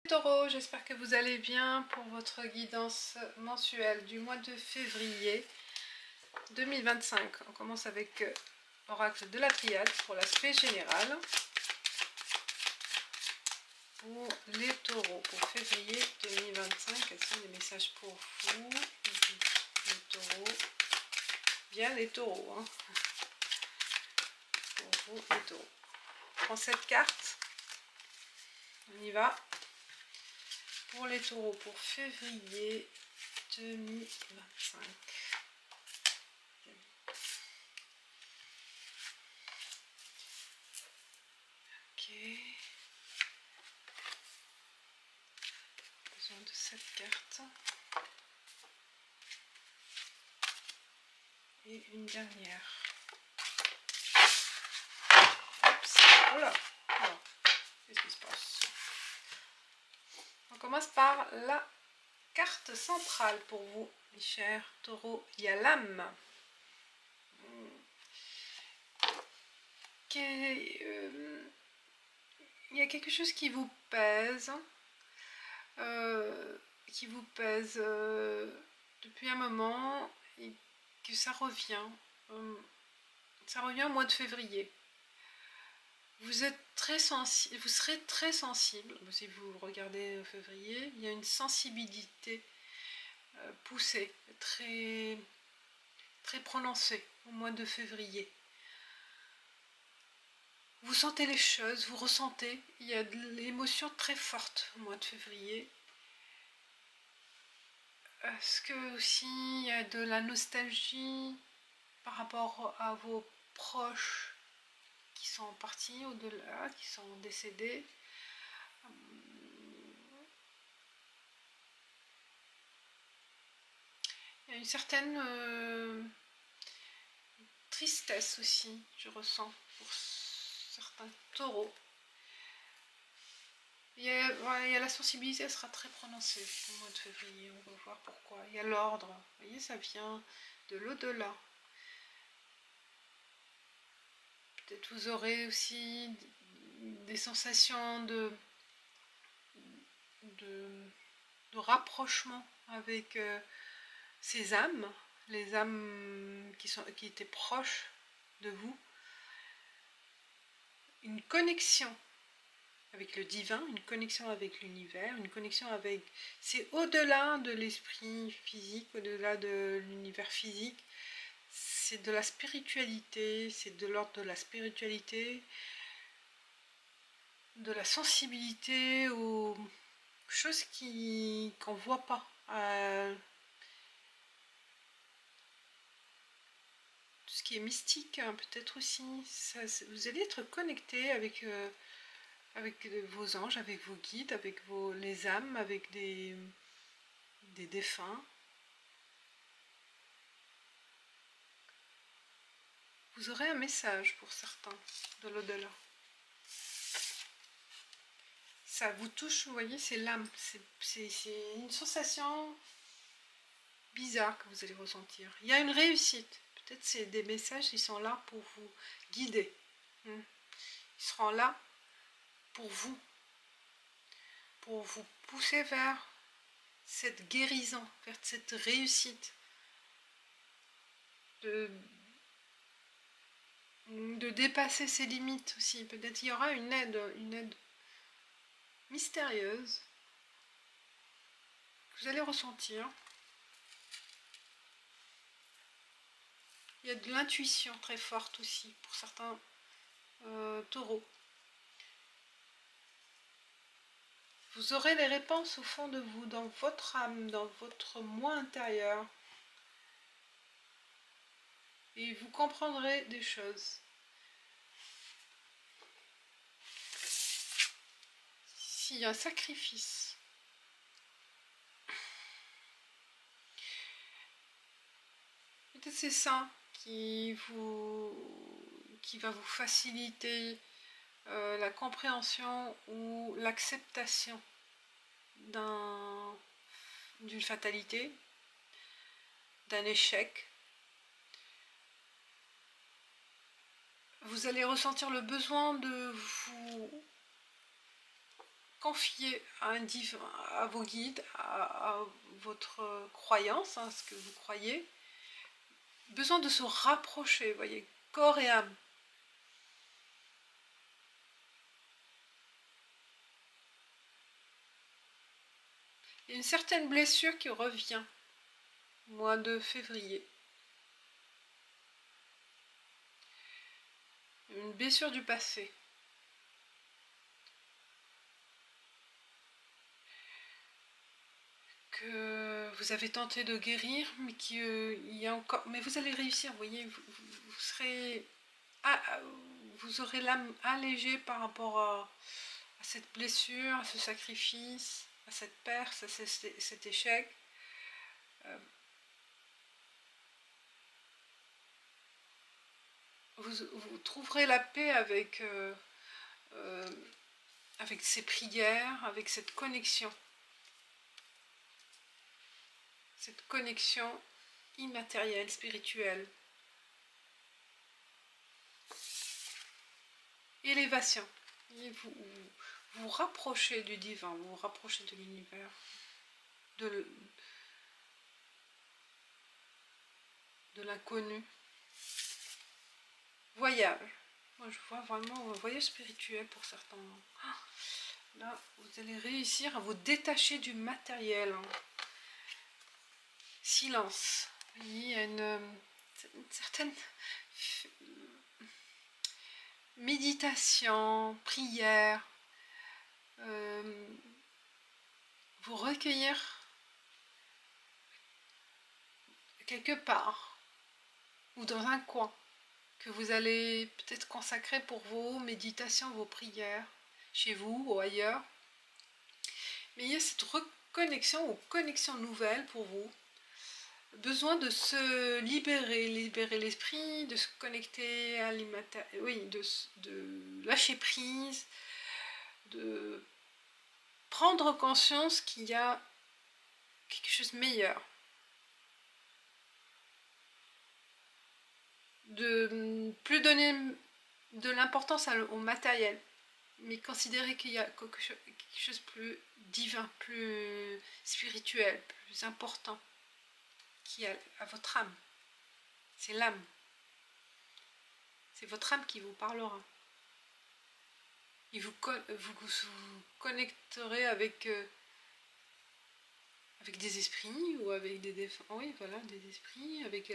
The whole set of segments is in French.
Taureau, j'espère que vous allez bien pour votre guidance mensuelle du mois de février 2025. On commence avec l'oracle de la Pléiade pour l'aspect général. Pour les taureaux, pour février 2025, quels sont les messages pour vous, les taureaux? Bien les taureaux, hein. Pour vous, les taureaux. On prend cette carte, on y va. Pour les taureaux, pour février 2025. Ok. Besoin de cette carte. Et une dernière. Oups. Oh là. Alors, qu'est-ce qui se passe? On commence par la carte centrale pour vous, mes chers taureaux. Il y a l'âme. Il y a quelque chose qui vous pèse. Depuis un moment et que ça revient au mois de février. Vous êtes très sensible, vous serez très sensible si vous regardez février. Il y a une sensibilité poussée, très prononcée au mois de février. Vous sentez les choses, vous ressentez, il y a de l'émotion très forte au mois de février. Est-ce que aussi il y a de la nostalgie par rapport à vos proches qui sont partis au-delà, qui sont décédés? Il y a une certaine tristesse aussi, je ressens pour certains taureaux. Il y a la sensibilité, elle sera très prononcée au mois de février, on va voir pourquoi. Il y a l'ordre, vous voyez, ça vient de l'au-delà. Peut-être vous aurez aussi des sensations de rapprochement avec ces âmes, les âmes qui étaient proches de vous. Une connexion avec le divin, une connexion avec l'univers, une connexion avec... C'est au-delà de l'esprit physique, au-delà de l'univers physique. C'est de la spiritualité, c'est de l'ordre de la spiritualité, de la sensibilité aux choses qu'on ne voit pas. Tout ce qui est mystique, hein, peut-être aussi. Vous allez être connecté avec vos anges, avec vos guides, avec les âmes, avec des défunts. Vous aurez un message pour certains de l'au-delà. Ça vous touche, vous voyez, c'est l'âme. C'est une sensation bizarre que vous allez ressentir. Il y a une réussite. Peut-être c'est des messages qui sont là pour vous guider. Ils seront là pour vous pousser vers cette guérison, vers cette réussite. De dépasser ses limites aussi. Peut-être il y aura une aide mystérieuse que vous allez ressentir. Il y a de l'intuition très forte aussi pour certains taureaux. Vous aurez les réponses au fond de vous, dans votre âme, dans votre moi intérieur. Et vous comprendrez des choses. S'il y a un sacrifice, peut-être c'est ça qui va vous faciliter la compréhension ou l'acceptation d'une fatalité, d'un échec. Vous allez ressentir le besoin de vous confier à un divin, à vos guides, à votre croyance, hein, ce que vous croyez. Besoin de se rapprocher, vous voyez, corps et âme. Il y a une certaine blessure qui revient, mois de février. Une blessure du passé. Que vous avez tenté de guérir, mais qu'il y a encore... Mais vous allez réussir, vous voyez, vous serez... vous aurez l'âme allégée par rapport à cette blessure, à ce sacrifice, à cette perte, à cet échec. Vous trouverez la paix avec ces prières, avec cette connexion. Cette connexion immatérielle, spirituelle. Élévation. Et vous rapprochez du divin, vous vous rapprochez de l'univers, de l'inconnu. Voyage. Moi, je vois vraiment un voyage spirituel pour certains. Là, vous allez réussir à vous détacher du matériel. Silence. Il y a une certaine méditation, prière. Vous recueillir quelque part ou dans un coin que vous allez peut-être consacrer pour vos méditations, vos prières, chez vous ou ailleurs. Mais il y a cette reconnexion ou connexion nouvelle pour vous. Besoin de se libérer l'esprit, de se connecter à l'immatériel, oui, de lâcher prise, de prendre conscience qu'il y a quelque chose de meilleur. De plus donner de l'importance au matériel, mais considérer qu'il y a quelque chose de plus divin, plus spirituel, plus important, qui est à votre âme. C'est l'âme. C'est votre âme qui vous parlera. Et vous connecterez avec des esprits ou avec des esprits, avec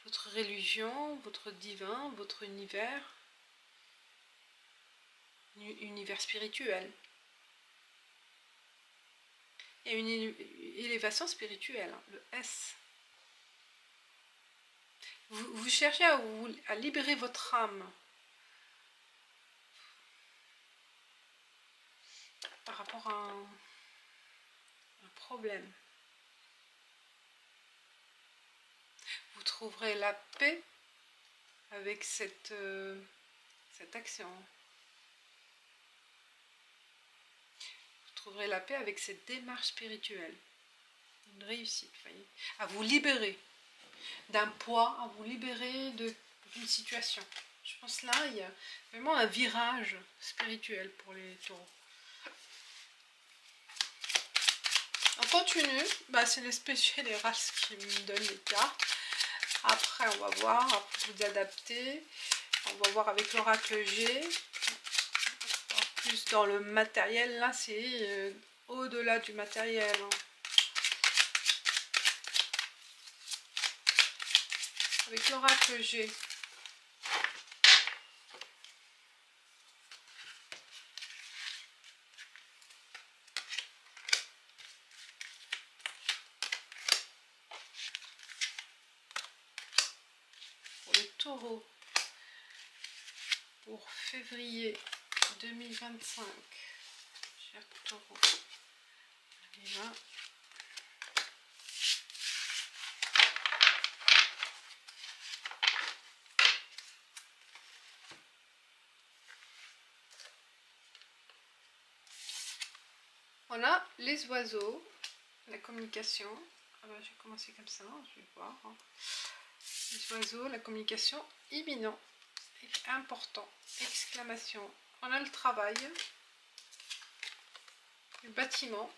votre religion, votre divin, votre univers spirituel. Il y a une élévation spirituelle, le S. Vous cherchez à libérer votre âme par rapport à un problème. Vous trouverez la paix avec cette action. Vous trouverez la paix avec cette démarche spirituelle. Une réussite, voyez, à vous libérer d'un poids, à vous libérer d'une situation. Je pense là, il y a vraiment un virage spirituel pour les taureaux. On continue, c'est l'esprit général qui me donne les cartes. Après, on va voir, vous adapter. On va voir avec l'oracle G. En plus, dans le matériel, là, c'est au-delà du matériel. Avec l'oracle G. Pour le taureau. Pour février 2025. Cher taureau. Là. Voilà, les oiseaux, la communication. Je vais commencer comme ça, je vais voir. Les oiseaux, la communication imminent, important, exclamation. On a le travail, le bâtiment.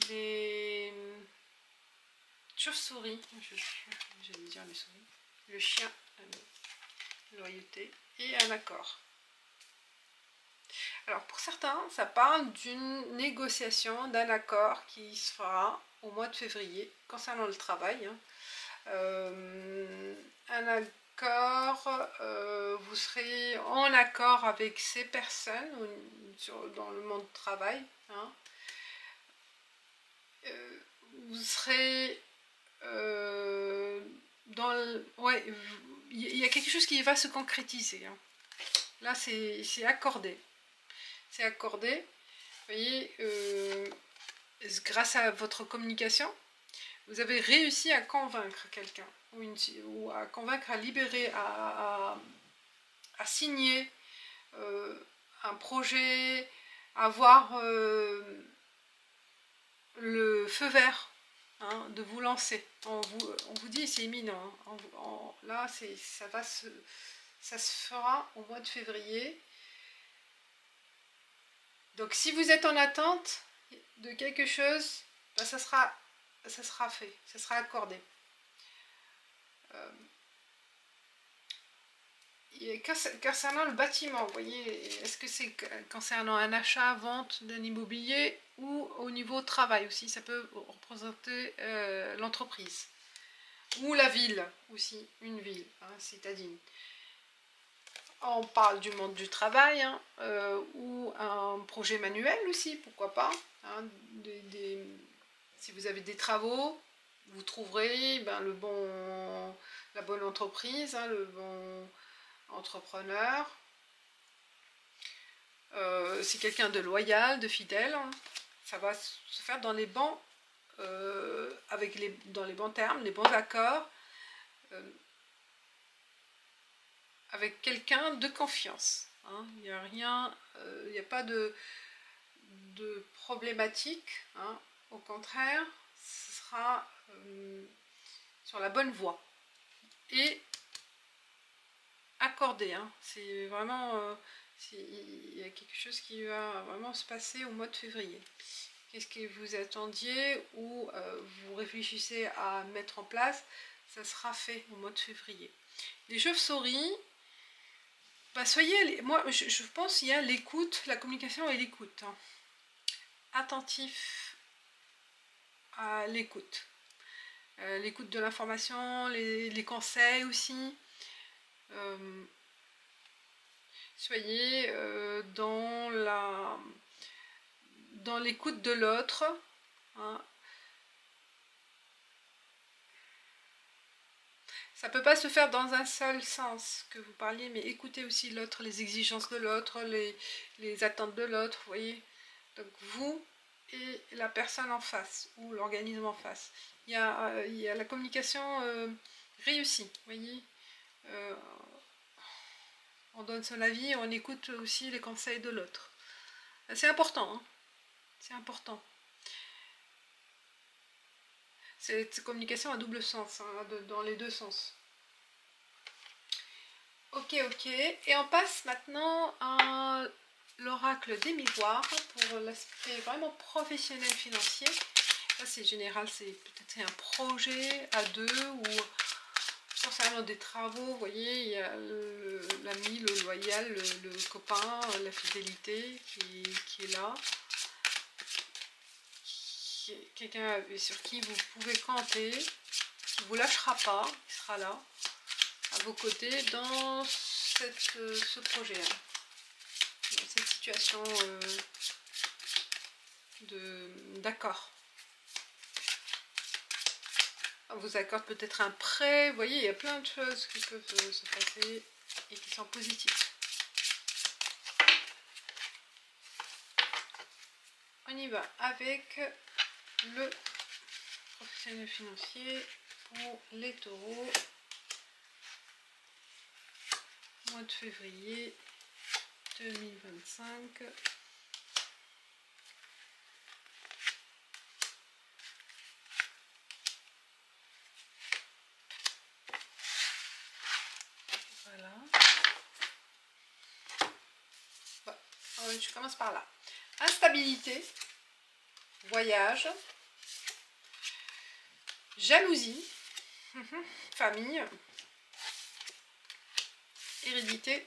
Les chauves-souris, j'allais dire les souris, le chien, la loyauté et un accord. Alors pour certains, ça parle d'une négociation, d'un accord qui se fera au mois de février concernant le travail. Un accord, vous serez en accord avec ces personnes dans le monde du travail. Vous serez il y a quelque chose qui va se concrétiser. Là, c'est accordé. C'est accordé. Vous voyez, grâce à votre communication, vous avez réussi à convaincre quelqu'un, ou à convaincre, à libérer, à signer un projet, à avoir le feu vert, de vous lancer. On vous dit c'est imminent. Là, ça se fera au mois de février. Donc si vous êtes en attente de quelque chose, ben, ça sera fait, ça sera accordé. Concernant le bâtiment, vous voyez, est-ce que c'est concernant un achat, vente d'un immobilier ou au niveau travail aussi, ça peut représenter l'entreprise. Ou la ville aussi, une ville, citadine. On parle du monde du travail, ou un projet manuel aussi, pourquoi pas. Si vous avez des travaux, vous trouverez la bonne entreprise, le bon entrepreneur. C'est quelqu'un de loyal, de fidèle. Ça va se faire dans les bons, dans les bons termes, les bons accords. Avec quelqu'un de confiance. Il n'y a rien, il n'y a pas de problématique. Au contraire, ce sera sur la bonne voie. Et accordé. C'est vraiment, il y a quelque chose qui va vraiment se passer au mois de février. Qu'est-ce que vous attendiez ou vous réfléchissez à mettre en place, ça sera fait au mois de février. Les chauves-souris, moi je pense qu'il y a l'écoute, la communication et l'écoute. Attentif à l'écoute. L'écoute de l'information, les conseils aussi. Soyez dans l'écoute de l'autre. Ça ne peut pas se faire dans un seul sens que vous parliez, mais écoutez aussi l'autre, les exigences de l'autre, les attentes de l'autre, vous voyez. Donc vous et la personne en face, ou l'organisme en face. Il y a la communication réussie, vous voyez. On donne son avis, on écoute aussi les conseils de l'autre. C'est important, c'est important. C'est communication à double sens, dans les deux sens. Ok, et on passe maintenant à l'oracle des miroirs pour l'aspect vraiment professionnel financier. Ça c'est général, c'est peut-être un projet à deux ou concernant des travaux, vous voyez, il y a l'ami, le loyal, le copain, la fidélité qui est là. Quelqu'un sur qui vous pouvez compter, qui ne vous lâchera pas, qui sera là, à vos côtés dans ce projet, dans cette situation d'accord. On vous accorde peut-être un prêt, vous voyez, il y a plein de choses qui peuvent se passer et qui sont positives. On y va avec le professionnel financier pour les taureaux, mois de février 2025. Voilà. je commence par là. Instabilité, voyage, jalousie, famille, hérédité,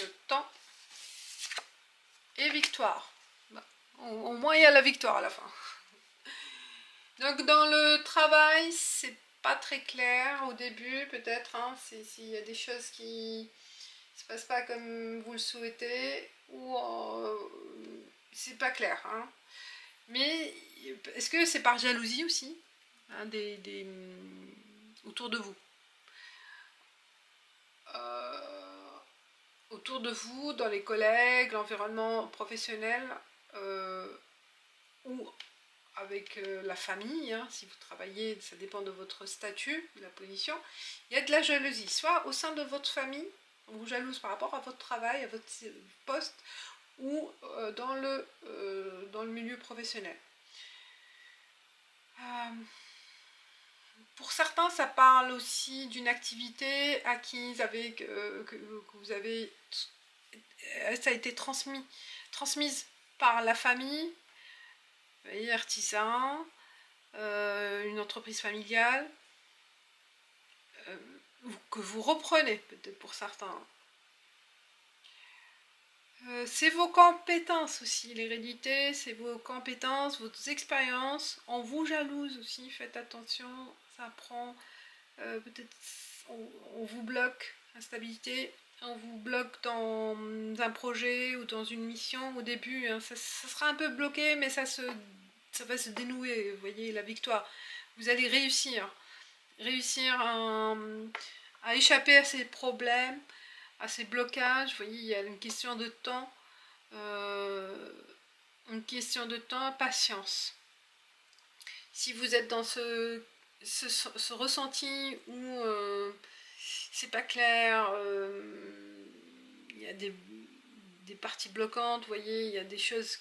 le temps et victoire. Bon, au moins il y a la victoire à la fin. Donc dans le travail, c'est pas très clair au début peut-être, hein, s'il y a des choses qui se passent pas comme vous le souhaitez ou c'est pas clair, hein. Mais est-ce que c'est par jalousie aussi, hein, autour de vous, autour de vous, dans les collègues, l'environnement professionnel, ou avec la famille, hein, si vous travaillez, ça dépend de votre statut, de la position, il y a de la jalousie, soit au sein de votre famille, on vous jalouse par rapport à votre travail, à votre poste, ou dans le milieu professionnel. Pour certains, ça parle aussi d'une activité acquise que vous avez, ça a été transmise par la famille, vous voyez, artisan, une entreprise familiale, que vous reprenez peut-être pour certains. C'est vos compétences aussi, l'hérédité, c'est vos compétences, vos expériences. On vous jalouse aussi, faites attention, ça prend peut-être, on vous bloque, instabilité, on vous bloque dans un projet ou dans une mission au début, hein, ça sera un peu bloqué, mais ça va se dénouer, vous voyez, la victoire. Vous allez réussir à échapper à ces problèmes, à ces blocages. Vous voyez, il y a une question de temps, patience. Si vous êtes dans ce ressenti où c'est pas clair, il y a des parties bloquantes, vous voyez, il y a des choses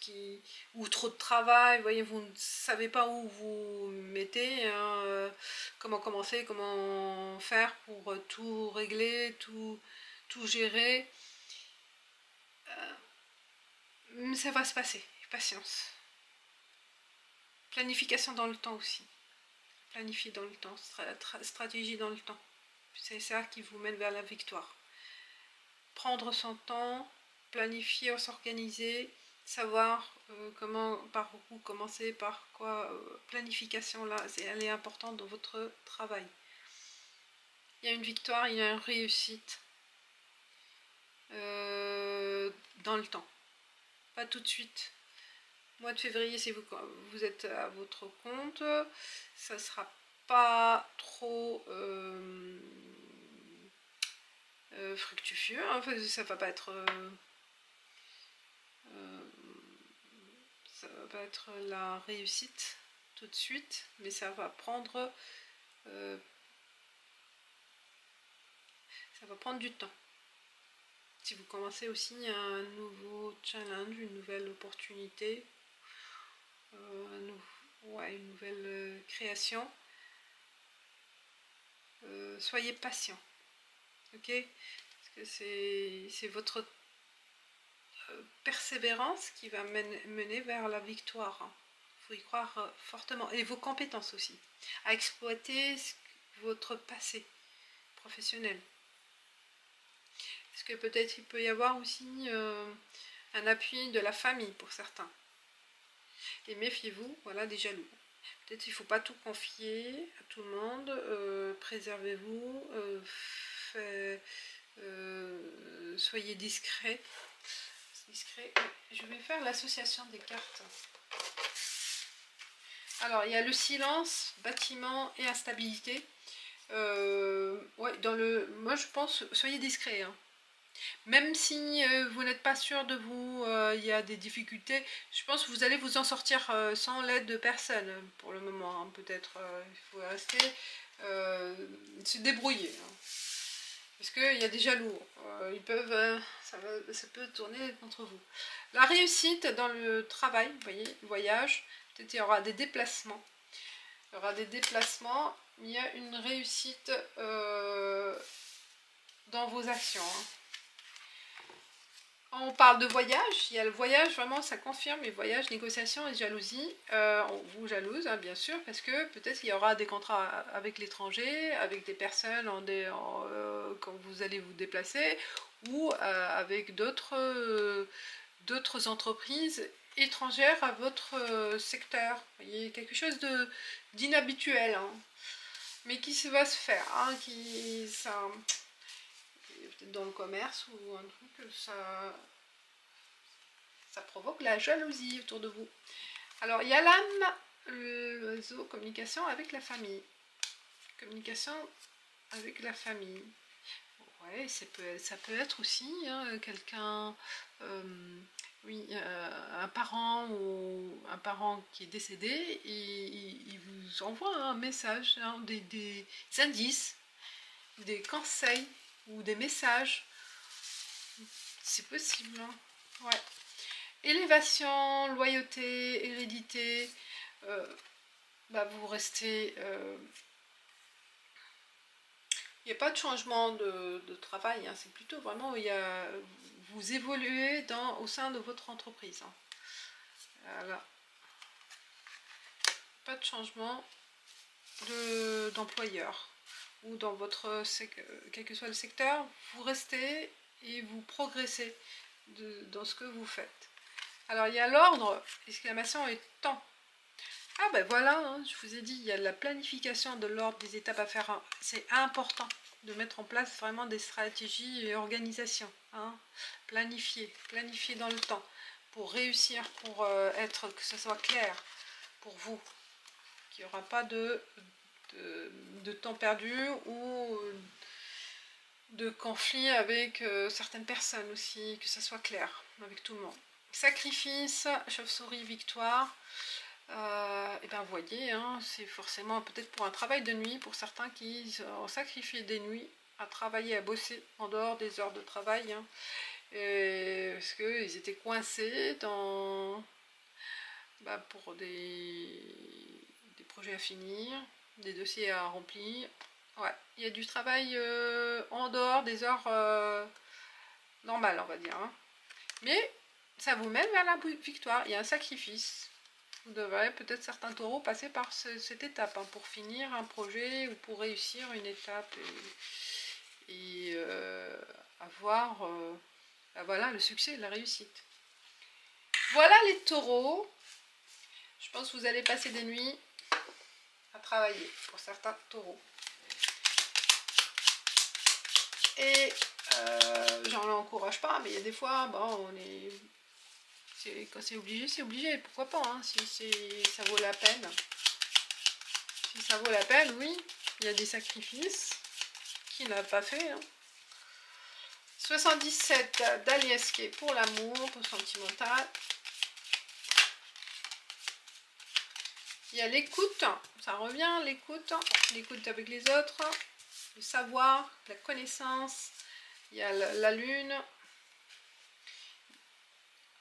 ou trop de travail, vous voyez, vous ne savez pas où vous mettez, hein, comment commencer, comment faire pour tout régler, tout gérer. Mais ça va se passer, patience. Planification dans le temps aussi. Planifier dans le temps, stratégie dans le temps. C'est ça qui vous mène vers la victoire. Prendre son temps, planifier, s'organiser, savoir par où commencer, par quoi. Planification là, elle est importante dans votre travail. Il y a une victoire, il y a une réussite dans le temps. Pas tout de suite. Mois de février, si vous êtes à votre compte, ça sera pas trop fructueux, hein, ça va pas être la réussite tout de suite, mais ça va prendre du temps. Si vous commencez aussi un nouveau challenge, une nouvelle opportunité, une nouvelle création, soyez patient, ok? Parce que c'est votre persévérance qui va mener vers la victoire. Il faut y croire fortement. Et vos compétences aussi, à exploiter votre passé professionnel. Parce que peut-être il peut y avoir aussi un appui de la famille pour certains. Et méfiez-vous, voilà, des jaloux. Peut-être il ne faut pas tout confier à tout le monde. Préservez-vous. Soyez discret. Je vais faire l'association des cartes. Alors, il y a le silence, bâtiment et instabilité. Moi je pense, soyez discret, hein. Même si vous n'êtes pas sûr de vous, il y a des difficultés, je pense que vous allez vous en sortir sans l'aide de personne pour le moment, hein. Peut-être il faut rester, se débrouiller, hein. Parce qu'il y a des jaloux, ils peuvent, ça peut tourner contre vous. La réussite dans le travail, vous voyez, le voyage, peut-être il y aura des déplacements. Il y a une réussite dans vos actions, hein. On parle de voyage, il y a le voyage, vraiment ça confirme les voyages, négociations et jalousie. On vous jalouse, hein, bien sûr, parce que peut-être qu'il y aura des contrats avec l'étranger, avec des personnes quand vous allez vous déplacer, ou avec d'autres entreprises étrangères à votre secteur. Vous voyez, quelque chose d'inhabituel, hein, mais qui va se faire, hein, peut-être dans le commerce ou un truc, ça provoque la jalousie autour de vous. Alors, il y a l'âme, l'oiseau, communication avec la famille. Communication avec la famille. Ouais, ça peut être aussi hein, quelqu'un, oui, un parent ou un parent qui est décédé, et il vous envoie un message, hein, des indices, des conseils ou des messages. C'est possible. Hein. Ouais. Élévation, loyauté, hérédité, vous restez... il n'y a pas de changement de travail, hein, c'est plutôt vraiment, vous évoluez au sein de votre entreprise. Hein. Voilà. Pas de changement d'employeur. Ou dans votre, quel que soit le secteur, vous restez et vous progressez dans ce que vous faites. Alors il y a l'ordre, exclamation et temps. Ah ben voilà, hein, je vous ai dit, il y a la planification de l'ordre des étapes à faire. C'est important de mettre en place vraiment des stratégies et organisation. Hein. Planifier dans le temps pour réussir, pour que ce soit clair pour vous. Qu'il n'y aura pas de temps perdu ou de conflit avec certaines personnes aussi, que ça soit clair avec tout le monde. Sacrifice, chauve-souris, victoire. Et bien vous voyez, hein, c'est forcément peut-être pour un travail de nuit, pour certains qui ont sacrifié des nuits à travailler, à bosser en dehors des heures de travail, hein, parce qu'ils étaient coincés pour des projets à finir, des dossiers à remplir. Ouais, il y a du travail en dehors des heures normales, on va dire. Hein. Mais ça vous mène vers la victoire, il y a un sacrifice. Vous devrez peut-être certains taureaux passer par cette étape hein, pour finir un projet ou pour réussir une étape et avoir voilà, le succès et la réussite. Voilà les taureaux. Je pense que vous allez passer des nuits à travailler pour certains taureaux. Et j'en l'encourage pas, mais il y a des fois, bon, quand c'est obligé, pourquoi pas, hein, si ça vaut la peine. Si ça vaut la peine, oui, il y a des sacrifices qu'il n'a pas fait. Hein. 77 d'Aliesque pour l'amour, pour sentimental. Il y a l'écoute, ça revient, l'écoute avec les autres, le savoir, la connaissance. Il y a la lune.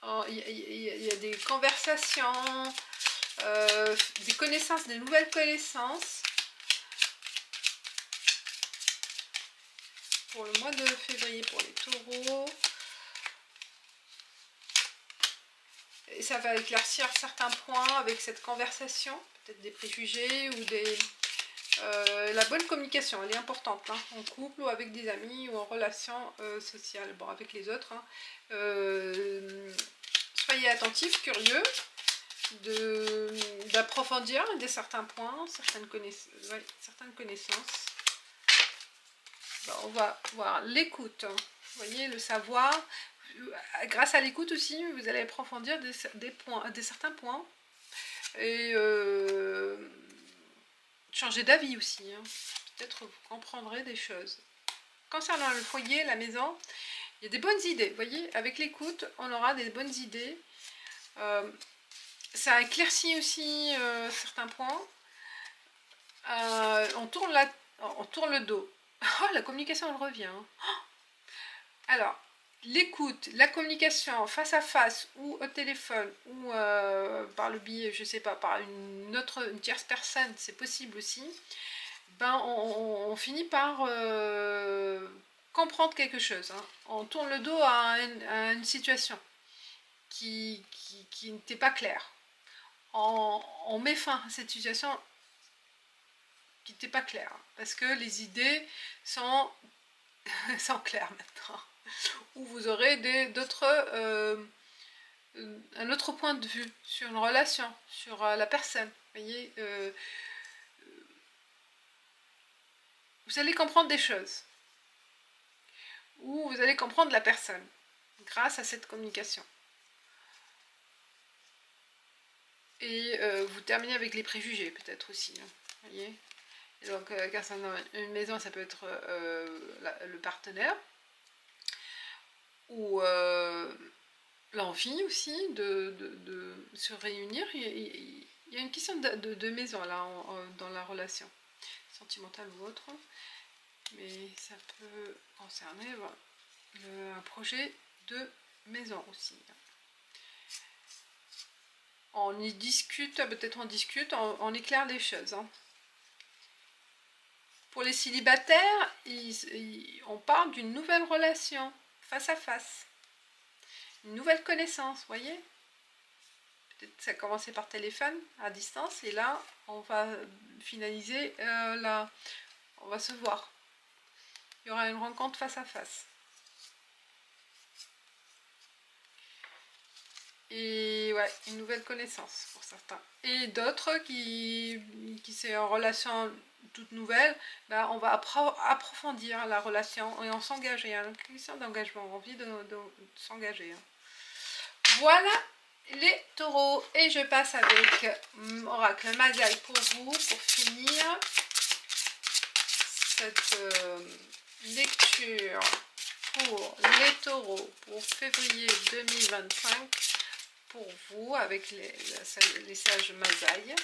Oh, il y a des conversations, des connaissances, des nouvelles connaissances. Pour le mois de février, pour les taureaux. Et ça va éclaircir certains points avec cette conversation, peut-être des préjugés ou la bonne communication, elle est importante, hein, en couple ou avec des amis ou en relation sociale, bon, avec les autres. Hein. Soyez attentifs, curieux, d'approfondir certains points, certaines connaissances. Bon, on va voir l'écoute, hein. Vous voyez, le savoir. Grâce à l'écoute aussi, vous allez approfondir certains points. Et changer d'avis aussi. Hein. Peut-être vous comprendrez des choses. Concernant le foyer, la maison, il y a des bonnes idées. Vous voyez, avec l'écoute, on aura des bonnes idées. Ça éclaircit aussi certains points. On tourne le dos. Oh, la communication, elle revient. Oh. Alors, l'écoute, la communication face à face ou au téléphone ou par le biais, je sais pas, par une tierce personne, c'est possible aussi. Ben, on finit par comprendre quelque chose. Hein. On tourne le dos à une situation qui n'était pas claire. On met fin à cette situation qui n'était pas claire. Parce que les idées sont claires maintenant. Ou vous aurez un autre point de vue sur une relation, sur la personne. Vous voyez, vous allez comprendre des choses. Ou vous allez comprendre la personne grâce à cette communication. Et vous terminez avec les préjugés peut-être aussi. Hein, voyez. Et donc, concernant une maison, ça peut être le partenaire. Ou l'envie aussi de se réunir. Il y a une question de maison là dans la relation, sentimentale ou autre. Mais ça peut concerner un projet de maison aussi. On y discute, peut-être on éclaire les choses. Hein. Pour les célibataires, on parle d'une nouvelle relation, face à face. Une nouvelle connaissance, vous voyez. Peut-être que ça a commencé par téléphone, à distance, et là, on va finaliser, on va se voir. Il y aura une rencontre face à face. Et ouais, une nouvelle connaissance pour certains. Et d'autres qui c'est en relation toute nouvelle, bah, on va approfondir la relation et on s'engager. Hein, une question d'engagement, envie de s'engager. Hein. Voilà les taureaux. Et je passe avec Oracle Mazai pour vous, pour finir cette lecture pour les taureaux pour février 2025. Pour vous, avec les sages Mazai.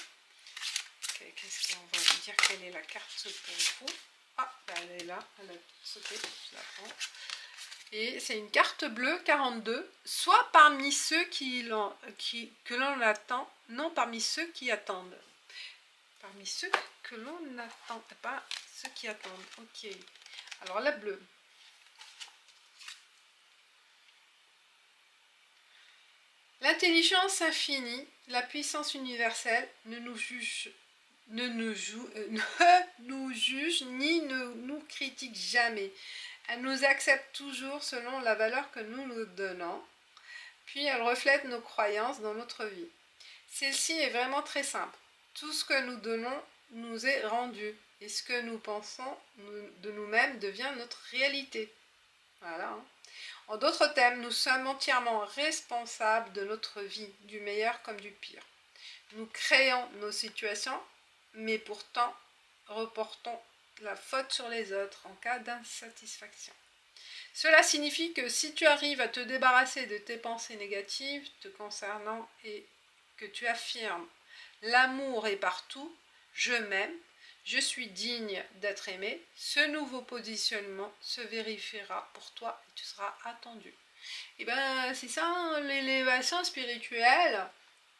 Qu'est-ce qu'on va vous dire? Quelle est la carte pour vous? Ah, ben elle est là, elle a sauté, je la prends. Et c'est une carte bleue 42, soit parmi ceux que l'on attend, non parmi ceux qui attendent. Parmi ceux que l'on attend, pas ceux qui attendent. Ok. Alors la bleue. L'intelligence infinie, la puissance universelle ne nous juge ni ne nous critique jamais. Elle nous accepte toujours selon la valeur que nous nous donnons, puis elle reflète nos croyances dans notre vie. Celle-ci est vraiment très simple. Tout ce que nous donnons nous est rendu, et ce que nous pensons de nous-mêmes devient notre réalité. Voilà. Hein. En d'autres termes, nous sommes entièrement responsables de notre vie, du meilleur comme du pire. Nous créons nos situations, mais pourtant reportons la faute sur les autres en cas d'insatisfaction. Cela signifie que si tu arrives à te débarrasser de tes pensées négatives te concernant et que tu affirmes « l'amour est partout, je m'aime », je suis digne d'être aimé, ce nouveau positionnement se vérifiera pour toi et tu seras attendu. Et bien c'est ça, hein, l'élévation spirituelle,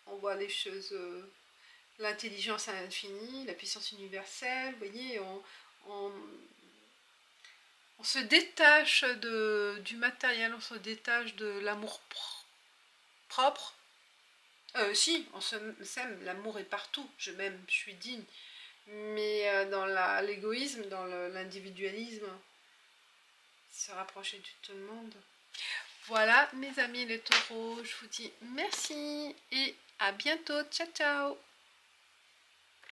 on voit les choses, l'intelligence infinie, la puissance universelle, vous voyez, on se détache du matériel, on se détache de l'amour propre. Si, on s'aime, l'amour est partout, je m'aime, je suis digne. Mais dans l'égoïsme, dans l'individualisme, se rapprocher de tout le monde. Voilà mes amis les taureaux, je vous dis merci et à bientôt, ciao ciao.